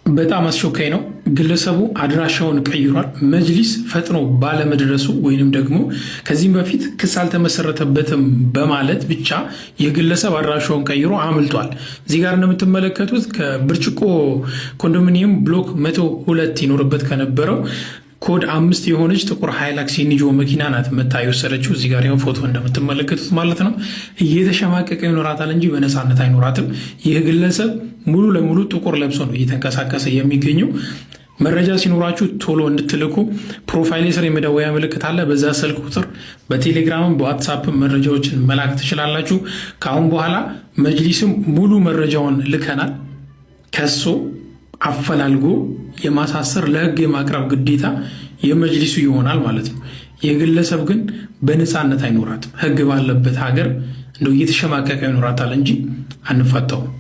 በጣም አስቸኳይ ነው። ግለሰቡ አድራሻውን ቀይሯል። መጅሊስ ፈጥኖ ባለመድረሱ ወይንም ደግሞ ከዚህም በፊት ክስ አልተመሰረተበትም በማለት ብቻ የግለሰብ አድራሻውን ቀይሮ አምልጧል። እዚህ ጋር እንደምትመለከቱት ከብርጭቆ ኮንዶሚኒየም ብሎክ 102 ይኖርበት ከነበረው ኮድ 5 የሆነች ጥቁር ሃይላክስ የኒጆ መኪና ናት መታ የወሰደችው። እዚህ ጋር ያው ፎቶ እንደምትመለከቱት ማለት ነው። እየተሸማቀቀ ይኖራታል እንጂ በነፃነት አይኖራትም። ይህ ግለሰብ ሙሉ ለሙሉ ጥቁር ለብሶ ነው እየተንቀሳቀሰ የሚገኘው። መረጃ ሲኖራችሁ ቶሎ እንድትልኩ ፕሮፋይል ስር የመደወያ ምልክት አለ። በዛ ስልክ ቁጥር በቴሌግራምም በዋትሳፕም መረጃዎችን መላክ ትችላላችሁ። ከአሁን በኋላ መጅሊስም ሙሉ መረጃውን ልከናል ከሶ አፈላልጎ የማሳሰር ለህግ የማቅረብ ግዴታ የመጅሊሱ ይሆናል ማለት ነው። የግለሰብ ግን በነፃነት አይኖራትም። ህግ ባለበት ሀገር እንደው እየተሸማቀቀ ይኖራታል እንጂ አንፋታውም።